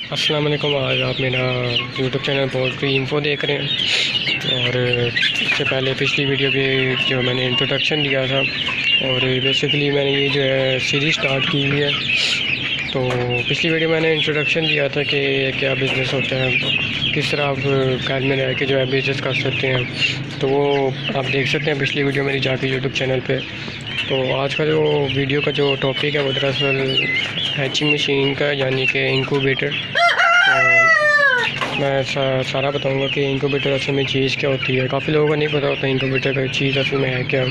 अस्सलाम वालेकुम। आज आप मेरा यूट्यूब चैनल पोल्ट्री इन्फो देख रहे हैं और इससे पहले पिछली वीडियो पे जो मैंने इंट्रोडक्शन दिया था और बेसिकली मैंने ये जो है सीरीज़ स्टार्ट की हुई है। तो पिछली वीडियो मैंने इंट्रोडक्शन दिया था कि क्या बिज़नेस होता है, किस तरह आप घर में रह के जो है बिज़नेस कर सकते हैं। तो वो आप देख सकते हैं पिछली वीडियो मेरी जाके यूट्यूब चैनल पे। तो आज का जो वीडियो का जो टॉपिक है वो दरअसल हैचिंग मशीन का, यानी कि इंक्यूबेटर। तो मैं सारा बताऊंगा कि इंक्यूबेटर असल में चीज़ क्या होती है। काफ़ी लोगों को नहीं पता होता इंक्यूबेटर का चीज़ असल में है क्या।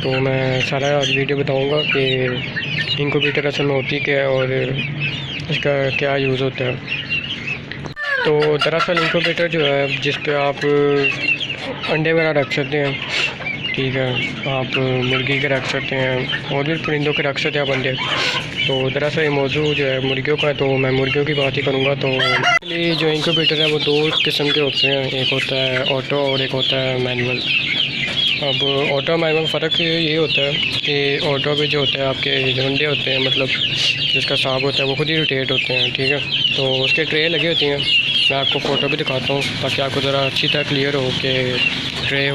तो मैं सारा आज वीडियो बताऊंगा कि इंक्यूबेटर असल में होती क्या है और इसका क्या यूज़ होता है। तो दरअसल इंक्यूबेटर जो है जिस पे आप अंडे वगैरह रख सकते हैं, ठीक है। आप मुर्गी के रख सकते हैं और भी परिंदों के रख सकते हैं आप अंडे। तो दरअसल ये मौजू जो है मुर्गियों का है, तो मैं मुर्गियों की बात ही करूँगा। तो ये जो इंक्यूबेटर है वो दो किस्म के होते हैं, एक होता है ऑटो और एक होता है मैनुअल। अब ऑटो मैनुअल फ़र्क ये होता है कि ऑटो पे जो होता है आपके जो अंडे होते हैं, मतलब जिसका साब होता है वो खुद ही रोटेट होते हैं, ठीक है। तो उसके ट्रे लगे होती हैं। मैं आपको फ़ोटो भी दिखाता हूँ ताकि आपको ज़रा अच्छी तरह क्लियर हो कि ट्रे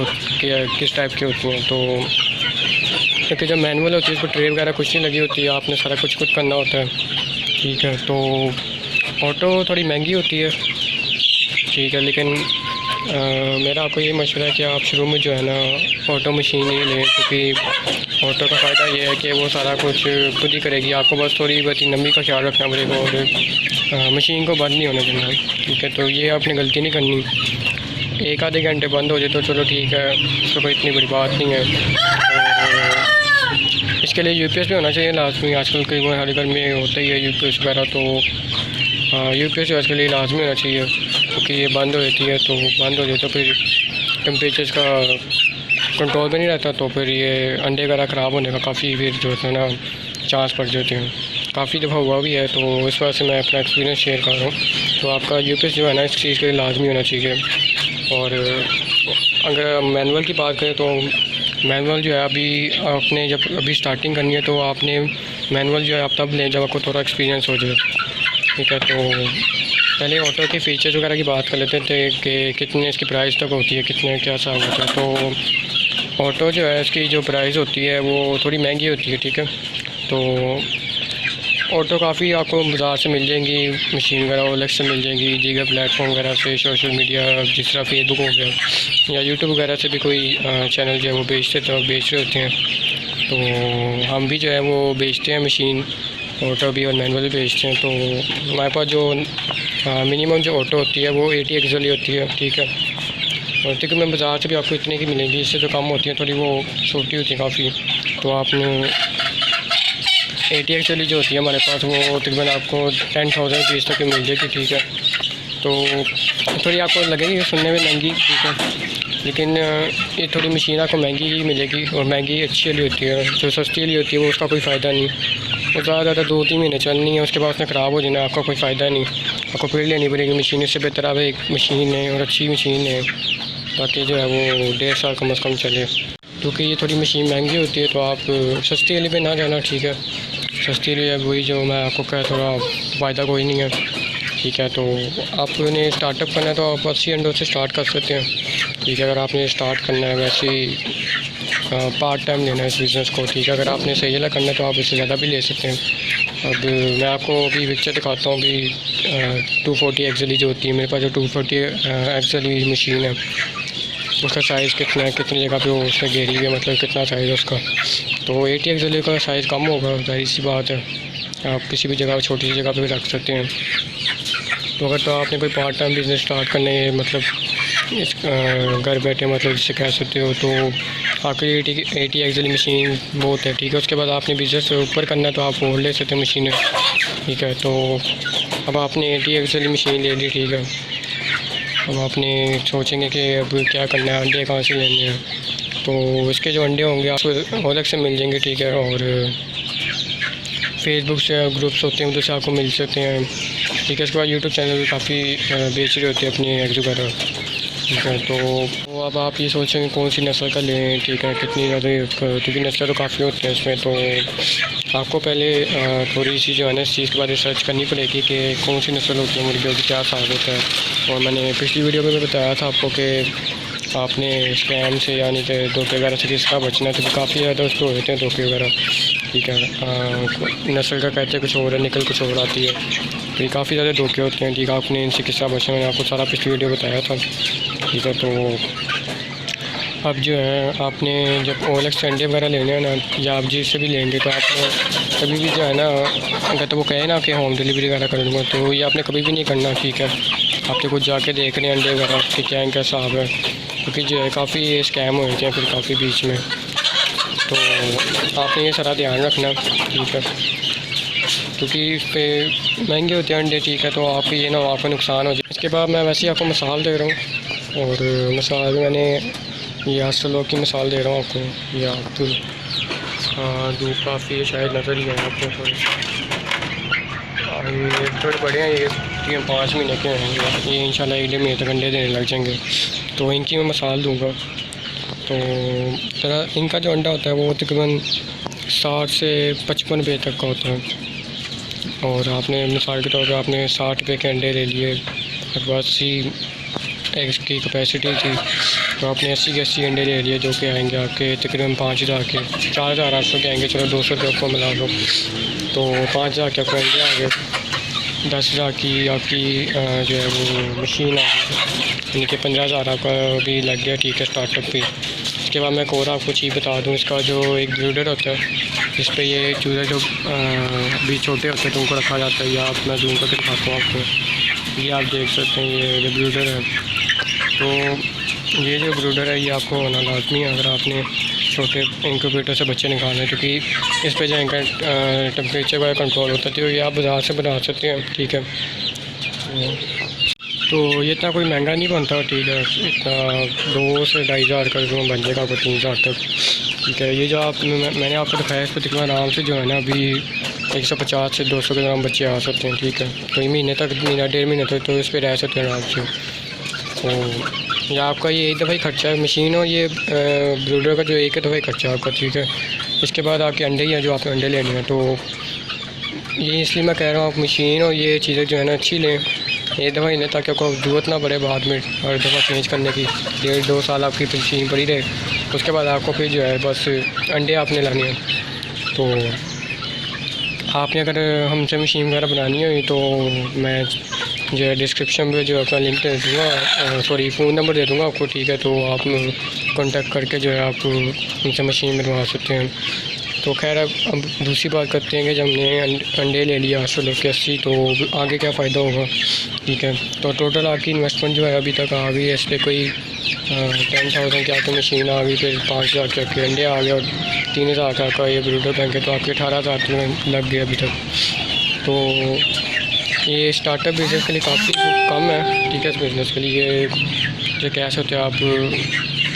किस टाइप की होती हैं। तो क्योंकि जब मैनुअल होती है उस पर ट्रे वगैरह कुछ नहीं लगी होती है, आपने सारा कुछ खुद करना होता है, ठीक है। तो ऑटो थोड़ी महंगी होती है, ठीक है, लेकिन मेरा आपको ये मशवरा है कि आप शुरू में जो है ना ऑटो मशीन ही लें, क्योंकि ऑटो का फ़ायदा ये है कि वो सारा कुछ खुद ही करेगी। आपको बस थोड़ी बहुत नमी का ख्याल रखना पड़ेगा और मशीन को बंद नहीं होने देना, ठीक है। तो ये आपने गलती नहीं करनी। एक आधे घंटे बंद हो जाए तो चलो ठीक है, उसको कोई इतनी बड़ी बात नहीं है। और इसके लिए यूपीएस भी होना चाहिए लाजमी। आजकल कई बार हर घर में होता ही है यूपीएस वगैरह, तो यूपीएस जो इसके लिए लाजमी होना चाहिए, क्योंकि ये बंद हो जाती है। तो बंद हो जाए तो फिर टेम्परेचर का कंट्रोल में नहीं रहता, तो फिर ये अंडे वगैरह ख़राब होने का काफ़ी फिर जो है ना चांस पड़ जाते हैं। काफ़ी दफ़ा हुआ भी है, तो इस वजह से मैं अपना एक्सपीरियंस शेयर कर रहा हूँ। तो आपका यूपीएस जो है ना इस चीज़ के लिए लाजमी होना चाहिए। और अगर मैनुअल की बात करें तो मैनुअल जो है अभी आपने जब अभी स्टार्टिंग करनी है तो आपने मैनुअल जो है आप तब लें जब आपको थोड़ा एक्सपीरियंस हो जाए, ठीक है। तो पहले ऑटो के फ़ीचर्स वगैरह की बात कर लेते थे कि कितने इसकी प्राइस तक होती है, कितने क्या हिसाब होता है। तो ऑटो जो है इसकी जो प्राइस होती है वो थोड़ी महंगी होती है, ठीक है। तो ऑटो काफ़ी आपको बाज़ार से मिल जाएंगी, मशीन वगैरह ओलेक्स से मिल जाएंगी, दीगर प्लेटफॉर्म वगैरह से, सोशल मीडिया जिस तरह फेसबुक हो गया या यूट्यूब वगैरह से भी कोई चैनल जो है वो बेच रहे होते हैं। तो हम भी जो है वो बेचते हैं मशीन, ऑटो भी और मैनुअल भी बेचते हैं। तो हमारे पास जो मिनिमम जो ऑटो होती है वो 80 एक्सएल होती है, ठीक है। और तकरीबन बाज़ार से भी आपको इतने की मिलेंगी, इससे जो कम होती है थोड़ी वो छोटी होती है काफ़ी। तो आपने 80 एक्चुअली जो होती है हमारे पास वो तकरीबन आपको 10,000 रुपीज़ तक की मिल जाएगी, ठीक है। तो थोड़ी आपको लगेगी सुनने में महंगी, ठीक है, लेकिन ये थोड़ी मशीन आपको महंगी ही मिलेगी और महंगी अच्छी वाली होती है। जो सस्ती वाली होती है वो उसका कोई फ़ायदा नहीं, वो ज़्यादा 2-3 महीने चलनी है, उसके बाद उसने ख़राब हो जाना, आपका कोई फ़ायदा नहीं। आपको फिर लेनी पड़ेगी मशीन। इससे बेहतर आप एक मशीन है और अच्छी मशीन है ताकि जो है वो 1.5 साल कम से कम चले। क्योंकि ये थोड़ी मशीन महंगी होती है तो आप सस्ती वाली पे ना जाना, ठीक है। सस्ती वाली वही जो मैं आपको कहा, थोड़ा फ़ायदा कोई नहीं है, ठीक है। तो आपने स्टार्टअप करना है तो आप 80 अंडों से स्टार्ट कर सकते हैं, ठीक है। अगर आपने स्टार्ट करना है वैसे ही पार्ट टाइम लेना है इस बिज़नेस को, ठीक है। अगर आपने सही वाला करना है तो आप इससे ज़्यादा भी ले सकते हैं। अब मैं आपको अभी पिक्चर दिखाता हूँ कि 240 एक्सएल जो होती है मेरे पास, जो 240 एक्सएल मशीन है उसका साइज़ कितना है, कितनी जगह पे वो उसने घेरी हुई है, मतलब कितना साइज़ है उसका। तो 80 एक्सएल का साइज़ कम होगा, जाहिर सी बात है। आप किसी भी जगह छोटी सी जगह पे भी रख सकते हैं। तो अगर तो आपने कोई पार्ट टाइम बिज़नेस स्टार्ट करने मतलब इस घर बैठे मतलब जिससे कह सकते हो, तो आपके 80 एक्सएल मशीन बहुत है, ठीक है। उसके बाद आपने बिज़नेस ऊपर करना है तो आप और ले सकते हैं मशीनें, ठीक है। तो अब आपने 80 एक्सएल मशीन ले ली, ठीक है। अब आपने सोचेंगे कि अब क्या करना है, अंडे कहाँ से लेने हैं। तो इसके जो अंडे होंगे आपको ओलेक्स से मिल जाएंगे, ठीक है। और फेसबुक से ग्रुप्स होते हैं उधर से आपको मिल सकते हैं, ठीक है। इसके बाद यूट्यूब चैनल भी काफ़ी बेच रहे होते हैं अपनी एग्स वगैरह, ठीक है। तो अब आप ये सोचेंगे कौन सी नस्ल का लें, ठीक है, कितनी ज़्यादा, क्योंकि नस्लें तो काफ़ी होती हैं इसमें। तो आपको पहले थोड़ी सी जो है ना इस चीज़ के बारे में रिसर्च करनी पड़ेगी कि कौन सी नस्ल होती है मुर्गियों की, क्या हिसाब होता है। और मैंने पिछली वीडियो में भी बताया था आपको कि आपने स्कैम से यानी कि धोखे वगैरह से किसका बचना है, तो काफ़ी ज़्यादा उसको होते हैं धोखे वगैरह, ठीक है। नस्ल का कहते हैं कुछ और है, निकल कुछ और आती है, तो ये काफ़ी ज़्यादा धोखे होते हैं, ठीक है। आपने इनसे किसका बचना, मैंने आपको सारा पिछली वीडियो बताया था, ठीक है। तो अब जो है आपने जब OLX अंडे वगैरह लेने हैं ना, या आप जिससे भी लेंगे तो आपने कभी भी जो है ना, अगर तो वो कहे ना कि होम डिलीवरी वगैरह कर दूँगा, तो ये आपने कभी भी नहीं करना, ठीक है। आपने कुछ जाके देख रहे हैं अंडे वगैरह कि क्या इनका हिसाब है, क्योंकि जो है काफ़ी ये स्कैम होते हैं फिर काफ़ी बीच में, तो आपने ये सारा ध्यान रखना, ठीक है। क्योंकि इस पर महंगे होते हैं अंडे, ठीक है। तो आपको ये ना आपका नुकसान हो जाए। इसके बाद मैं वैसे ही आपको मिसाल दे रहा हूँ, और मिसाल मैंने ये आस्ट्रेलो की मिसाल दे रहा हूँ आपको, ये अब्दुल, धूप काफ़ी शायद नज़र ही है आपको थोड़ी, ये थोड़े बड़े हैं, ये 3-5 महीने के हैं, ये इंशाल्लाह 1 महीने तक अंडे देने लग जाएंगे। तो इनकी मैं मिसाल दूँगा। तो ज़रा इनका जो अंडा होता है वो तकरीबन 60 से 55 रुपये तक का होता है, और आपने मिसाल के तौर पर आपने 60 रुपये के अंडे ले लिए, 80 एग्स की कैपेसिटी थी, तो आपने 80 के 80 अंडे ले लिए, जो कि आएंगे आपके तकरीबन 5000 के, 4800 के आएंगे, चलो 200 रुपये आपको मिला दो, तो 5000 के आपको अंडे आ गए। 10,000 की आपकी जो है वो मशीन आ गई, यानी कि 15,000 आपका भी लग गया, ठीक है, स्टार्टअप भी। इसके बाद मैं एक और आपको चीज़ बता दूँ, इसका जो एक ब्रूडर होता है, इस पर ये चूज़े जो भी छोटे होते हैं तो उनको रखा जाता है, या आप मैं जूम करके दिखाता हूँ आपको, ये आप देख सकते हैं, ये जो ब्रूडर है। तो ये जो ब्रूडर है ये आपको होना लाजमी है अगर आपने छोटे इंक्यूबेटर से बच्चे निकालने हैं, क्योंकि इस पे जो इनका टेम्परेचर का कंट्रोल होता है, तो ये आप बाज़ार से बना सकते हैं, ठीक है। तो ये इतना कोई महंगा नहीं बनता, ठीक है, इतना 2 से 2,500 का जो बन जाएगा आपको 3,000 तक, ठीक है। ये जो मैंने आपको दिखाया इस पर तकरीबन आराम से जो है ना अभी 150 से 200 ग्राम बच्चे आ सकते हैं, ठीक है। तो ये महीने तक, महीना 1.5 महीने तक तो इस पर रह सकते हैं आराम से। तो या आपका ये एक दफ़ा खर्चा है मशीन, और ये ब्रूडर का जो एक दफ़ा खर्चा है आपका, ठीक है। इसके बाद आपके अंडे ही हैं जो आपने अंडे लेने हैं, तो ये इसलिए मैं कह रहा हूँ आप मशीन और ये चीज़ें जो है ना अच्छी लें, एक दफ़ा ही लें, ताकि आपको ज़रूरत ना पड़े बाद में हर दफ़ा चेंज करने की। 1.5-2 साल आपकी मशीन पड़ी रहे, उसके बाद आपको फिर जो है बस अंडे आपने लाने हैं। तो आपने अगर हमसे मशीन वगैरह बनानी हो तो मैं जो है डिस्क्रिप्शन में जो अपना लिंक दे दूँगा, सॉरी फ़ोन नंबर दे दूँगा आपको, ठीक है। तो आप कांटेक्ट करके जो है आप उनसे मशीन बनवा सकते हैं। तो खैर अब दूसरी बात करते हैं कि जब हमने अंडे ले लिया 80, तो आगे क्या फ़ायदा होगा, ठीक है। तो टोटल आपकी इन्वेस्टमेंट जो है अभी तक आ गई है, इस पर कोई 10,000 की आपकी मशीन आ गई, फिर 5,000 के आपके अंडे आ गए, और 3,000 का आपका ये ब्रूडर बैंक है, तो आपके 18,000 लग गए अभी तक। तो ये स्टार्टअप बिज़नेस के लिए काफ़ी कम है, ठीक है। इस बिज़नेस के लिए जो कैश होते हैं आप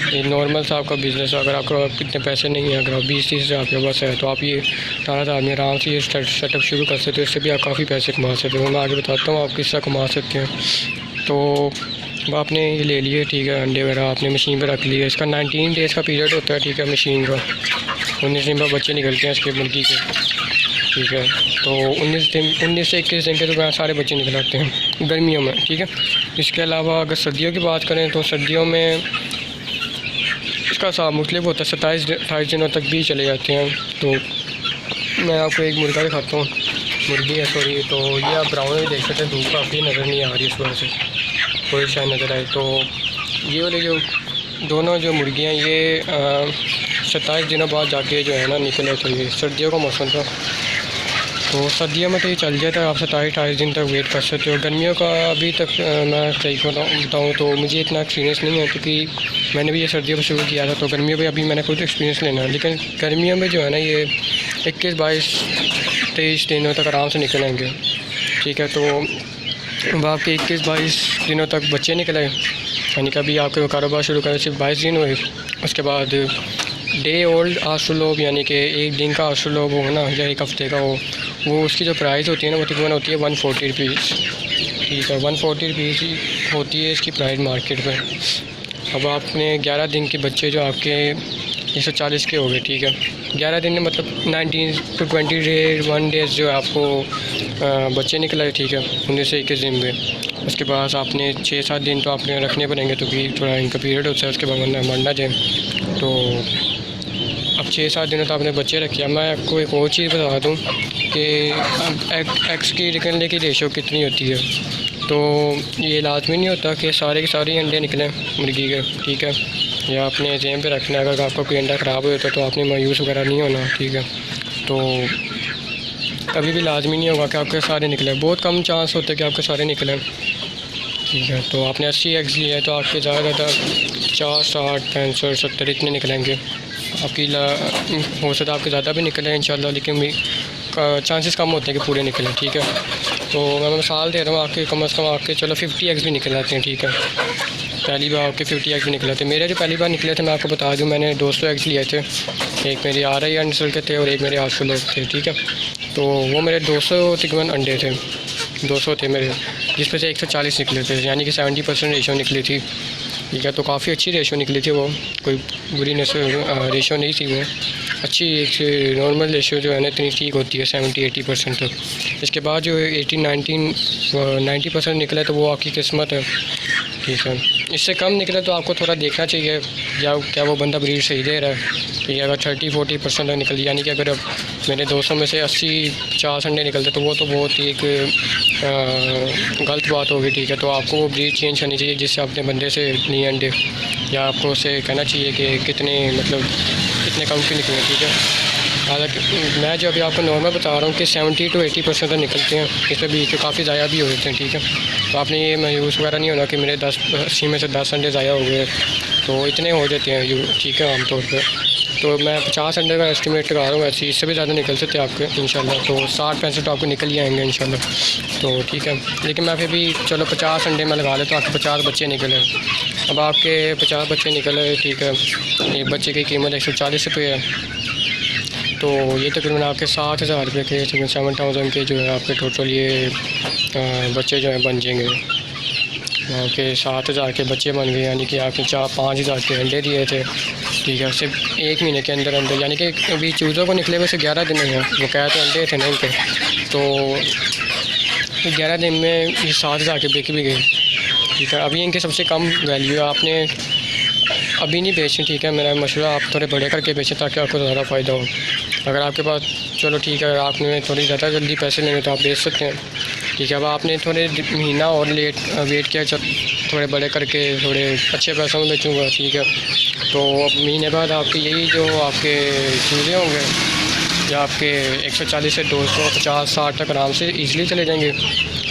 ये नॉर्मल सा आपका बिज़नेस, अगर आपको कितने पैसे नहीं हैं, अगर आप 20-30 हज़ार आपके पास है, तो आप ये 18,000 में आराम से ये सेटअप शुरू कर सकते हो, इससे भी आप काफ़ी पैसे कमा सकते हो। मैं आगे बताता हूँ आप किस तरह कमा सकते हैं। तो अब आपने ये ले लिए, ठीक है, अंडे वगैरह आपने मशीन पर रख लिए। इसका 19 डेज़ का पीरियड होता है, ठीक है, मशीन का। 19 दिन पर बच्चे निकलते हैं इसके मुर्गी के, ठीक है। तो 19 से 21 दिन के तो सारे बच्चे निकल आते हैं गर्मियों में, ठीक है। इसके अलावा अगर सर्दियों की बात करें तो सर्दियों में इसका हिसाब मुख्तलिफ होता है, 27-28 दिनों तक भी चले जाते हैं। तो मैं आपको एक मुर्गा दिखाता हूँ, मुर्गी है सॉरी। तो ये आप ब्राउन में देख सकते हैं, धूप काफ़ी नज़र नहीं आ रही इस वजह से, कोई शायद नज़र आए। तो ये वाले जो दोनों जो मुर्गियाँ ये 27 दिनों बाद जाके जो है ना निकले, तो ये सर्दियों का मौसम था। तो सर्दियों में तो ये चल जाता है, आप 27-28 दिन तक वेट कर सकते हो। गर्मियों का अभी तक मैं सही बताऊँ तो मुझे इतना एक्सपीरियंस नहीं है, क्योंकि मैंने भी ये सर्दियों में शुरू किया था, तो गर्मियों में अभी मैंने खुद एक्सपीरियंस लेना है। लेकिन गर्मियों में जो है ना ये 21, 22, 23 दिनों तक आराम से निकलेंगे, ठीक है। तो अब आपके 21, 22 दिनों तक बच्चे निकले, यानी कि अभी आपके कारोबार शुरू करें सिर्फ 22 दिन हुए। उसके बाद डे ओल्ड आस्ट्रेलोब, यानी कि एक दिन का आस्ट्रेलोब हो ना, या एक हफ्ते का हो, वो उसकी जो प्राइस होती है ना वो तकरीबन होती है 140 रुपीज़, ठीक है। 140 रुपीज़ होती है इसकी प्राइस मार्केट में। अब आपने 11 दिन के बच्चे जो आपके 140 के हो गए, ठीक है। 11 दिन में मतलब 19 to 21 डेज़ जो है आपको बच्चे निकले, ठीक है, 19 से 21 दिन में। उसके बाद आपने 6-7 दिन तो आपने रखने पड़ेंगे, तो भी थोड़ा इनका पीरियड होता है, उसके बाद मरना जाए। तो अब 6-7 दिनों तो आपने बच्चे रखे। मैं आपको एक और चीज़ बता दूँ कि एग्स की निकलने की रेशो कितनी होती है। तो ये लाजमी नहीं होता कि सारे के सारे अंडे निकलें मुर्गी के, ठीक है। या आपने जेब पे रखना है, अगर आपका कोई अंडा ख़राब हो जाता तो आपने मायूस वगैरह नहीं होना, ठीक है। तो कभी भी लाजमी नहीं होगा कि आपके सारे निकले, बहुत कम चांस होते हैं कि आपके सारे निकलें, ठीक है। तो आपने 80 एग्स लिए है तो आपके ज़्यादा 50, 60, 65, 70 इतने निकलेंगे। आपकी हो सकता है आपके ज़्यादा भी निकलें इंशाल्लाह, लेकिन चांसेस कम होते हैं कि पूरे निकलें, ठीक है। तो मैं मिसाल दे रहा हूँ, आपके कम से कम आपके चलो 50 एग्स भी निकल आते हैं, ठीक है। पहली बार आपके 50 एग्स भी निकले थे। मेरे जो पहली बार निकले थे मैं आपको बता दूं, मैंने 200 एग्स लिए थे। एक मेरे RI नस्ल के थे और एक मेरे 800 लोग थे, ठीक है। तो वो मेरे 200 तकरीबन अंडे थे, 200 थे मेरे, जिस पे से 140 निकले थे, यानी कि 70% रेशो निकली थी, ठीक है। तो काफ़ी अच्छी रेशो निकली थी, वो कोई बुरी रेशो नहीं थी, वो अच्छी एक नॉर्मल रेशो जो है ना इतनी ठीक होती है 70-80% तक। इसके बाद जो 90% निकला तो वो आपकी किस्मत है, ठीक है। इससे कम निकले तो आपको थोड़ा देखना चाहिए या क्या वो बंदा ब्रीड सही दे रहा है, ठीक है। अगर 30-40% तक निकल, यानी कि अगर मेरे 200 में से 80-50 अंडे निकलते तो वो तो बहुत ही एक गलत बात होगी, ठीक है। तो आपको वो ब्रीड चेंज करनी चाहिए जिससे अपने बंदे से लिए अंडे, या आपको उसे कहना चाहिए कि कितने कितने काउंट के निकले, ठीक है। हालांकि मैं जो अभी आपको नॉर्मल बता रहा हूँ कि 70 to 80% तक निकलते हैं, इसमें बीच में काफ़ी ज़ाया भी हो जाते हैं, ठीक है। तो आपने ये मायूस वगैरह नहीं होना कि मेरे 80 में से 10 अंडे ज़ाया हो गए, तो इतने हो जाते हैं, ठीक है, आमतौर पर। तो मैं 50 अंडे का एस्टिमेट लगा रहा हूँ, ऐसे इससे भी ज़्यादा निकल सकते हैं आपके इंशाल्लाह। तो 60-65 तो आपको निकल ही आएंगे इंशाल्लाह, तो ठीक है। लेकिन मैं फिर भी चलो 50 अंडे में लगा लेता हूँ, आपके 50 बच्चे निकले। अब आपके 50 बच्चे निकले, ठीक है। एक बच्चे की कीमत 140 रुपये है, तो ये तकरीबन आपके 7,000 रुपये के, 7,000 के जो है आपके टोटल ये बच्चे जो हैं बन जाएंगे। आपके 7,000 के बच्चे बन गए, यानी कि आपने 4-5,000 के अंडे दिए थे, ठीक है, सिर्फ 1 महीने के अंदर अंदर। यानी कि अभी चूज़ों को निकले हुए से 11 दिन हैं, वो कह तो अंडे थे ना इनके, तो 11 दिन में ये 7,000 के बिक भी गए, ठीक है। अभी इनके सबसे कम वैल्यू है, आपने अभी नहीं बेचें, ठीक है। मेरा मशवरा आप थोड़े बड़े करके बेचें ताकि आपको ज़्यादा फ़ायदा हो। अगर आपके पास चलो ठीक है, आपने थोड़ी ज़्यादा जल्दी पैसे लेने तो आप बेच सकते हैं, ठीक है। अब आपने थोड़े महीना और वेट किया, थोड़े बड़े करके थोड़े अच्छे पैसों में बेचूँगा, ठीक है। तो अब महीने बाद आपके यही जो आपके चूज़े होंगे या आपके 140 से 250-60 तक आराम से ईज़िली चले जाएंगे।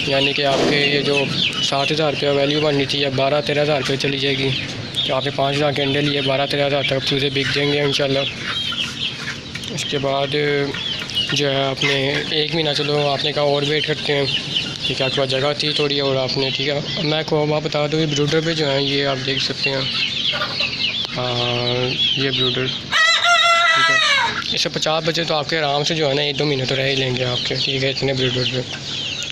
यानी कि आपके ये जो 7,000 रुपये वैल्यू बननी थी या 12-13,000 रुपये चली जाएगी। तो आपने 5,000 के अंडे लिए, 12-13,000 तक चूज़े बिक जाएंगे इंशाल्लाह। इसके बाद जो है आपने 1 महीना चलो आपने कहा और वेट करते हैं, ठीक है। आपके पास जगह थी थोड़ी और आपने, ठीक है। मैं को आप बता दूँ, ये ब्रूडर पे जो है ये आप देख सकते हैं, ये ब्रूडर, ठीक है। इससे 50 बच्चे तो आपके आराम से जो है ना 1-2 महीने तो रह ही लेंगे आपके, ठीक है। इतने ब्रूडर पे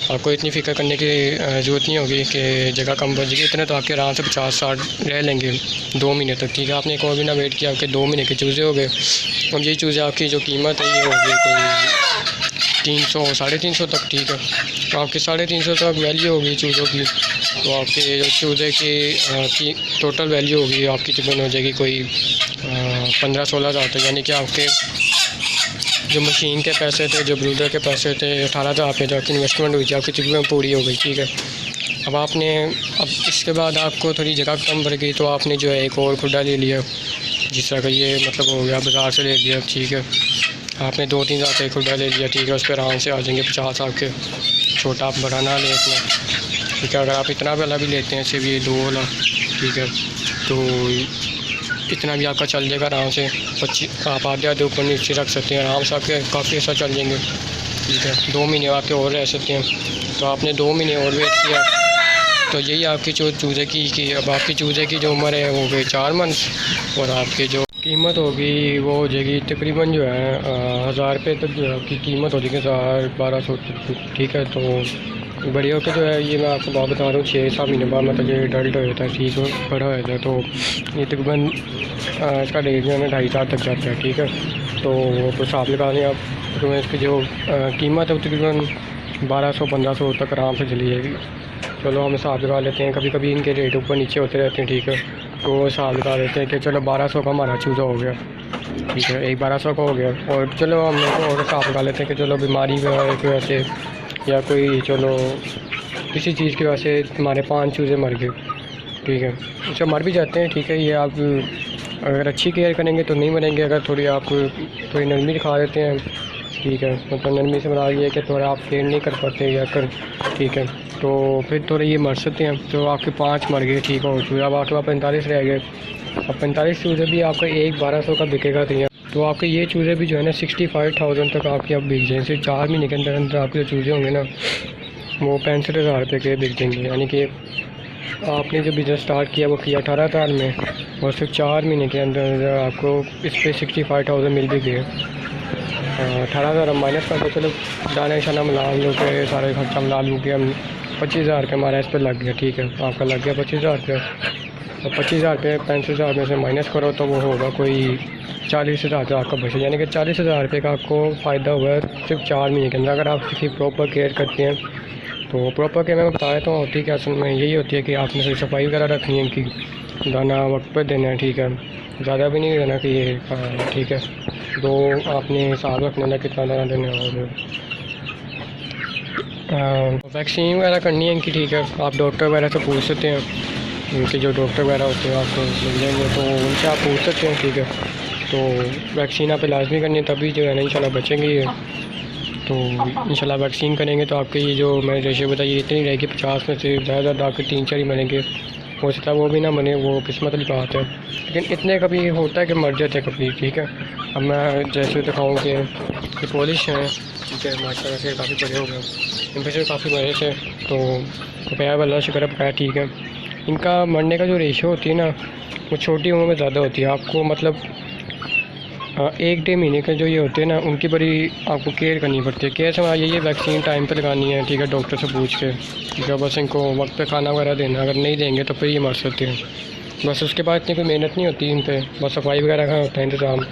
आपको इतनी फ़िक्र करने की ज़रूरत नहीं होगी कि जगह कम बचेगी, इतने तो आपके आराम से 50-60 रह लेंगे 2 महीने तक, ठीक है। आपने एक और भी ना वेट किया, आपके 2 महीने के चूज़े हो गए। अब यही चूज़े आपकी जो कीमत है ये होगी कोई 300-350 तक, ठीक है। तो आपकी 350 तक वैल्यू होगी चूज़ों की, तो आपके जो चूज़े की टोटल वैल्यू होगी आपकी तकरीबन हो जाएगी कोई 15-16 हज़ार तक। यानी कि आपके जो मशीन के पैसे थे, जो ब्रूडर के पैसे थे, 18,000 पे जो आपकी इन्वेस्टमेंट हुई थी आपकी तकरीबन पूरी हो गई, ठीक है। अब इसके बाद आपको थोड़ी जगह कम पड़ गई तो आपने जो है एक और खुदा ले लिया, जिस तरह का ये मतलब हो गया, बाज़ार से ले लिया, ठीक है। आपने 2-3 हज़ार का खुदा ले लिया, ठीक है। उस पर आराम से आ जाएंगे 50 आपके, छोटा आप बड़ा ना लें इतना, ठीक है। अगर आप इतना वाला भी लेते हैं सिर्फ ये 2 वाला, ठीक है, तो इतना भी आपका चल जाएगा आराम से। 25 आप आधे ऊपर नीचे रख सकते हैं, आराम से आपके काफ़ी ऐसा चल जाएंगे, ठीक है। 2 महीने आपके और रह सकते हैं। तो आपने 2 महीने और वेट किया, तो यही आपकी जो चूज़े की अब आपकी चूज़े की जो उम्र है वो हो गई 4 मंथ, और आपकी जो कीमत होगी वो हो जाएगी तकरीबन जो है 1,000 रुपये तक जो है आपकी कीमत हो जाएगी, 1,000-1,200, ठीक है। तो बड़े होकर जो है ये मैं आपको बात बता रहा हूँ 6-7 महीने बाद मतलब ये अडल्ट हो जाता है, ठीक है, बड़ा हो जाता है। तो ये तकरीबन इसका रेट जो है ना 2.5-4 तक जाता है, ठीक है। तो हिसाब लगा लें आप, तो इसकी जो कीमत है वो तकरीबन 1200-1500 तक आराम से चली जाएगी। चलो हम हिसाब लगा लेते हैं, कभी कभी इनके रेट ऊपर नीचे होते रहते हैं, ठीक है। तो हिसाब लगा लेते हैं कि चलो 1200 का हमारा चूज़ा हो गया, ठीक है, एक 1200 का हो गया। और चलो हम और हिसाब लगा लेते हैं कि चलो बीमारी की वजह से या कोई चलो किसी चीज़ की वजह से हमारे 5 चूज़े मर गए, ठीक है। अच्छा मर भी जाते हैं, ठीक है, ये आप अगर अच्छी केयर करेंगे तो नहीं मरेंगे, अगर थोड़ी नरमी दिखा देते हैं, ठीक है, मतलब नरमी से बना ये कि थोड़ा आप केयर नहीं कर पाते या कर, ठीक है, तो फिर थोड़े ये मर सकते हैं। तो आपके 5 मर गए, ठीक हो, तो अब आपके पास 45 रह गए। अब 45 चूज़े भी आपका एक 1200 का बिकेगा, तो आपके ये चूज़े भी जो है ना 65,000 तक आपके अब बिक जाएँ। सिर्फ 4 महीने के अंदर अंदर आपके जो चूज़े होंगे ना वो 65,000 रुपये के बिक जाएंगे। यानी कि आपने जो बिज़नेस स्टार्ट किया वो किया 18,000 में, और सिर्फ 4 महीने के अंदर आपको इस पर 65,000 मिल भी गए। 18,000 हम माइनस करके चलो दाना शाना मिला लो के सारे खर्चा मिला लूँ कि हम 25,000 रुपये हमारा इस पर लग गया, ठीक है, आपका लग गया 25,000 रुपये। और 25,000 रुपये 35,000 में से माइनस करो तो वो होगा कोई 40,000 रुपये आपका बचे। यानी कि 40,000 रुपये का आपको फ़ायदा हुआ है सिर्फ 4 महीने के अंदर, अगर आप किसी प्रॉपर केयर करते हैं। तो प्रॉपर केयर मैं बताया तो होती क्या असल में यही होती है कि आपने सही सफाई वगैरह रखनी है, इनकी दाना वक्त पर देना है, ठीक है, ज़्यादा भी नहीं देना कि ये, ठीक है, तो आपने हिसाब रखना है कितना दाना देना है। और वैक्सीन वगैरह करनी है इनकी, ठीक है, आप डॉक्टर वगैरह से पूछ सकते हैं, उनके जो डॉक्टर वगैरह होते हैं आपको मिल जाएंगे, तो उनसे आप पूछ सकते हैं, ठीक है। तो वैक्सीन आप लाजमी करनी है, तभी जो है ना इंशाल्लाह बचेंगे ये। तो इंशाल्लाह वैक्सीन करेंगे तो आपके ये जो मैंने रेशियो बताई इतनी रहेगी, 50 में से ज़्यादा आपके 3-4 ही मरेंगे। हो सकता है वो भी ना बने, वो किस्मत वाली बात है, लेकिन इतने कभी होता है कि मर जाते हैं कभी, ठीक है। अब मैं जैसे दिखाऊँ कि पॉलिश हैं, ठीक है, माशाल्लाह से काफ़ी बड़े हो गए, इन पर से काफ़ी बड़े थे, तो बकाया अल्लाह शुक्र है बकाया, ठीक है। इनका मरने का जो रेशियो होती है ना वो छोटी उम्र में ज़्यादा होती है। आपको मतलब 1-1.5 महीने के जो ये होते हैं ना उनकी बड़ी आपको केयर करनी पड़ती है। केयर से हमारा ये वैक्सीन टाइम पे लगानी है, ठीक है, डॉक्टर से पूछ के, ठीक है, बस इनको वक्त पे खाना वगैरह देना, अगर नहीं देंगे तो फिर ये मर सकते हैं। बस उसके बाद इतनी कोई मेहनत नहीं होती इन पर, बस सफाई वगैरह का होता है इंतज़ाम।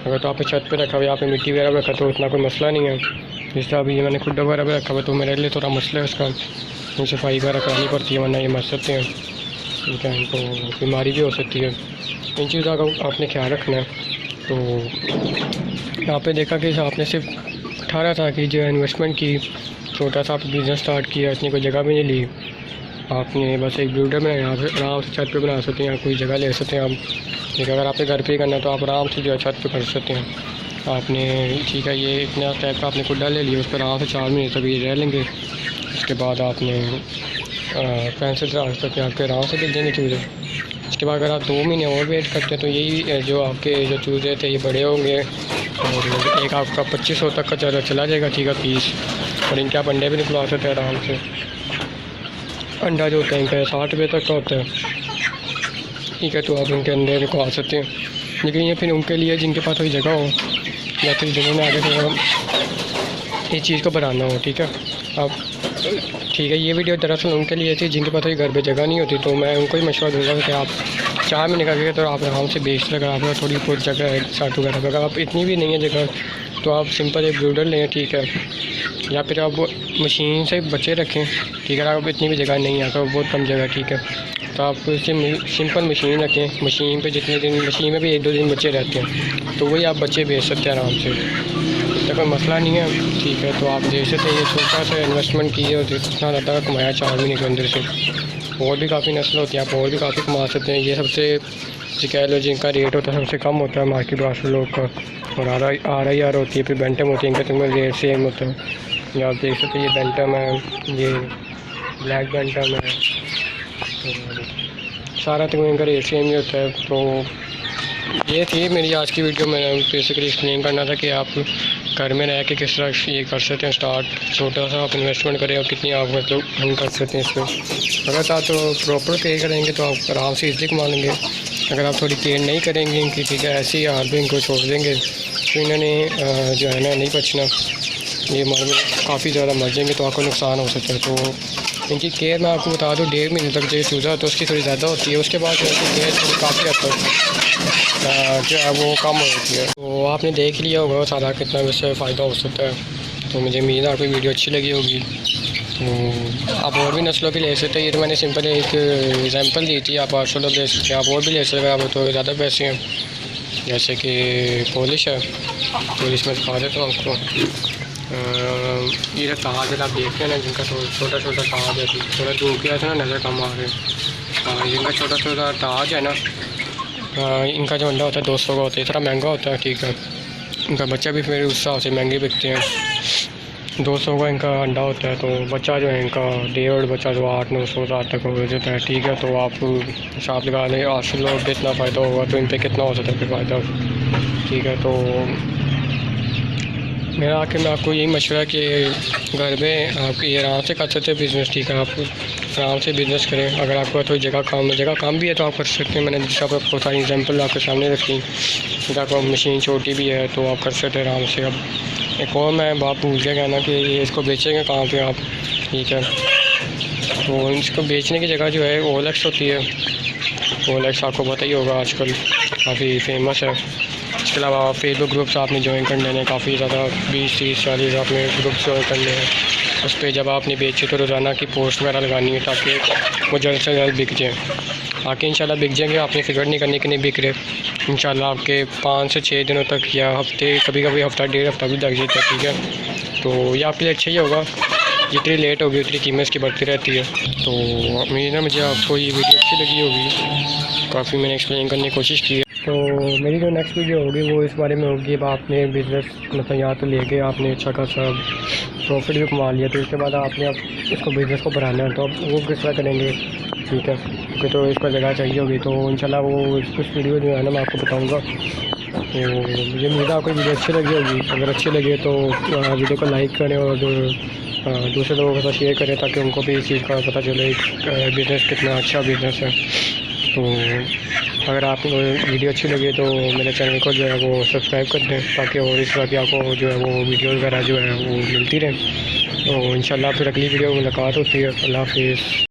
अगर तो आपने छत पे रखा हुआ, यहाँ पे मिट्टी वगैरह रखा तो उतना कोई मसला नहीं है। जैसे अभी मैंने खुद वगैरह भी रखा हुआ तो मेरे लिए थोड़ा मसला है उसका, सफाई वगैरह करानी पड़ती है वरना ये मर सकते हैं, ठीक है, तो बीमारी भी हो सकती है। इन चीज़ों का आपने ख्याल रखना है। तो यहाँ पे देखा कि आपने सिर्फ 18,000 की जो इन्वेस्टमेंट की, छोटा सा आप बिज़नेस स्टार्ट किया, इतनी कोई जगह भी नहीं ली, आपने बस एक ब्रूडर बनाया, आराम से छत पे बना सकते हैं, कोई जगह ले सकते हैं आप, ठीक है। अगर आपने घर पे ही करना है तो आप आराम से जो है छत पे कर सकते हैं आपने, ठीक है। ये इतना टाइप का आपने कुड्डा ले लिया, उस पर आराम से 4 महीने तक ये रह लेंगे। उसके बाद आपने 65,000 तक आपके आराम से बिक देंगे चूज़े। इसके बाद अगर आप 2 महीने और वेट करते हैं तो यही जो आपके जो चूज़े थे ये बड़े होंगे, और एक आपका 2500 तक का चला जाएगा, ठीक है, पीस। और इनके आप अंडे भी निकलवा सकते हैं आराम से। अंडा जो होता है इनका 60 रुपये तक का होता है, ठीक है, तो आप इनके अंडे निकलवा सकते हैं। लेकिन ये फिर उनके लिए जिनके पास कोई जगह हो या फिर जिन्होंने आगे से इस चीज़ को बढ़ाना हो, ठीक है। अब ठीक है, ये वीडियो दरअसल उनके लिए थी जिनके पास कोई घर पे जगह नहीं होती, तो मैं उनको ही मशवरा दूँगा कि आप 4 महीने का तो आप आराम से बेच अगर आपके पास थोड़ी बहुत जगह है साठ वगैरह पर, अगर आप इतनी भी नहीं है जगह तो आप सिंपल एक ब्रूडर लें, ठीक है, या फिर आप मशीन से बच्चे रखें, ठीक है। आप इतनी भी जगह नहीं है, आपका बहुत कम जगह, ठीक है, तो आप सिंपल मशीन रखें। मशीन पे जितने दिन, मशीन में भी 1-2 दिन बच्चे रहते हैं, तो वही आप बच्चे बेच सकते हैं आराम से, तो कोई मसला नहीं है, ठीक है। तो आप देख सकते हैं ये छोटा सा इन्वेस्टमेंट किए और इतना ज़्यादा कमाया 4 महीने के अंदर से। और भी काफ़ी नस्ल होती है, आप और भी काफ़ी कमा सकते हैं। ये सबसे कह लो जिनका रेट होता है सबसे कम होता है मार्केट वाले लोग का, और RIR होती है, फिर बेंटम होती है, इनका तुम्हें रेट सेम होता है। ये आप देख सकते हैं, ये बेंटम है, ये ब्लैक बेंटम है, तो सारा तक इनका रेट सेम ही होता है। तो ये थी मेरी आज की वीडियो। मैंने बेसिकली एक्सप्लेन करना था कि आप घर में रह के किस तरह ये कर सकते हैं स्टार्ट, छोटा सा आप इन्वेस्टमेंट करें और कितनी आप मतलब अर्न कर सकते हैं इसमें। अगर आप तो प्रॉपर केयर करेंगे तो आप आराम से इजली कमा लेंगे। अगर आप थोड़ी केयर नहीं करेंगे इनकी, ठीक है, ऐसे ही हार भी इनको छोड़ देंगे तो इन्होंने जो है ना नहीं बचना। ये काफ़ी ज़्यादा मर जाएंगे तो आपको नुकसान हो सकता है। तो इनकी केयर मैं आपको बता दूँ 1.5 महीने तक जो चूज़ा तो उसकी थोड़ी ज़्यादा होती है, उसके बाद जो है केयर थोड़ी काफ़ी हद तक जो है वो कम हो जाती है। तो आपने देख लिया होगा सारा कितना वैसे फ़ायदा हो सकता है। तो मुझे उम्मीद है आपको वीडियो अच्छी लगी होगी। तो आप और भी नस्लों की ले सकते हैं। ये तो मैंने सिंपल एक एग्जांपल दी थी, आप 800 लोग ले सकते हैं, आप और भी ले सकते हैं। आप तो ज़्यादा पैसे हैं, जैसे कि पॉलिश है, पॉलिश में दिखा देता हूँ आपको। ये ताज है, आप देखते हैं ना जिनका तो छोटा छोटा ताज है, थोड़ा दूर किया था ना नज़र कम आ रहे। जिनका छोटा छोटा ताज है ना, इनका जो अंडा होता है 200 का होता है, थोड़ा महंगा होता है, ठीक है। इनका बच्चा भी फिर उस हिसाब से महंगे बिकते हैं। 200 का इनका अंडा होता है, तो बच्चा जो है इनका 1.5 बच्चा जो 800-900 हज़ार तक हो जाता है, ठीक है। तो आप हिसाब लगा लें 800 लोग पे इतना फ़ायदा होगा तो इन पर कितना हो सकता है फिर फ़ायदा, ठीक है। तो मेरा आके मैं आपको यही मशवरा है कि घर में आप ये आराम से कर सकते हैं बिज़नेस, ठीक है। आप आराम से बिज़नेस करें। अगर आपको थोड़ी जगह काम भी है तो आप कर सकते हैं। मैंने जैसा आपको सारी एग्जांपल आपके सामने रखी, अगर आपको मशीन छोटी भी है तो आप कर सकते हैं आराम से। अब एक और मैं बात भूल गया ना कि ये इसको बेचेंगे कहाँ पे आप, ठीक है। तो इसको बेचने की जगह जो है OLX होती है। OLX आपको पता ही होगा आजकल काफ़ी फेमस है। इसके अलावा फेसबुक ग्रुप्स आपने ज्वाइन कर लेने, काफ़ी ज़्यादा 20-30-40 आपने ग्रुप्स ज्वाइन कर लें। उस पर जब आपने बेचे तो रोज़ाना की पोस्ट वगैरह लगानी है ताकि वो जल्द से जल्द बिक जाए। बाकी इंशाल्लाह बिक जाएंगे, आपने फिक्र नहीं करने के नहीं बिक रहे। इंशाल्लाह आपके 5 से 6 दिनों तक या हफ्ते, कभी कभी हफ्ता 1.5 हफ्ता भी लग जाता है, ठीक है। तो ये आपके लिए अच्छा ही होगा, जितनी लेट होगी उतनी कीमत इसकी बढ़ती रहती है। तो उम्मीद है मुझे आपको ये वीडियो अच्छी लगी होगी, काफ़ी मैंने एक्सप्लेन करने की कोशिश की है। तो मेरी जो नेक्स्ट वीडियो होगी वो इस बारे में होगी, अब आपने बिज़नेस मतलब यहाँ तो लेके आपने अच्छा खासा प्रॉफिट भी कमा लिया, तो उसके बाद आपने अब इसको बिज़नेस को बढ़ाना है, तो अब वो किस तरह करेंगे, ठीक है। क्योंकि तो इसको जगह चाहिए होगी, तो इंशाल्लाह वो कुछ वीडियो जो है ना मैं आपको बताऊँगा। तो मुझे उम्मीद है आपको वीडियो अच्छी लगी होगी। अगर अच्छी लगे तो वीडियो को लाइक करें और दूसरे लोगों के साथ शेयर करें ताकि उनको भी इस चीज़ का पता चले बिज़नेस कितना अच्छा बिज़नेस है। तो अगर आपको वीडियो अच्छी लगे तो मेरे चैनल को जो है वो सब्सक्राइब कर दें ताकि और इस तरह की आपको जो है वो वीडियो वगैरह जो है वो मिलती रहे। तो इंशाल्लाह फिर अगली वीडियो में मुलाकात होती है। अल्लाह हाफिज़।